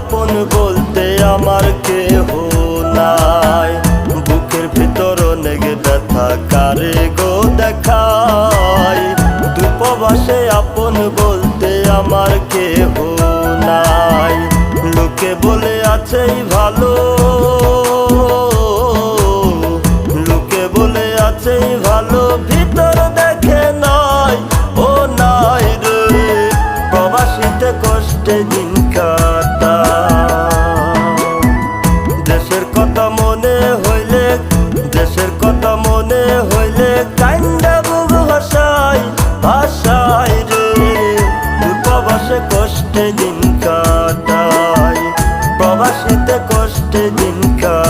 আপন বলতে আমার কেহ নাই। বুকের ভিতর অনেক ব্যথা কারে গো দেখাই। দুপবাসে আপন বলতে আমার কেহ নাই। লোকে বলে আছেই ভালো, লোকে বলে আছেই ভালো, ভিতর দেখে নাই ও নাই রে। প্রবাসীতে কষ্টে দিন কাটাই। দেশের কথা মনে হইলে, দেশের কথা মনে হইলে কান্দা বুক ভাসাই ভাসাই রে। প্রবাসে কষ্টে দিন কাটাই, প্রবাসীতে কষ্টে দিন কাটাই।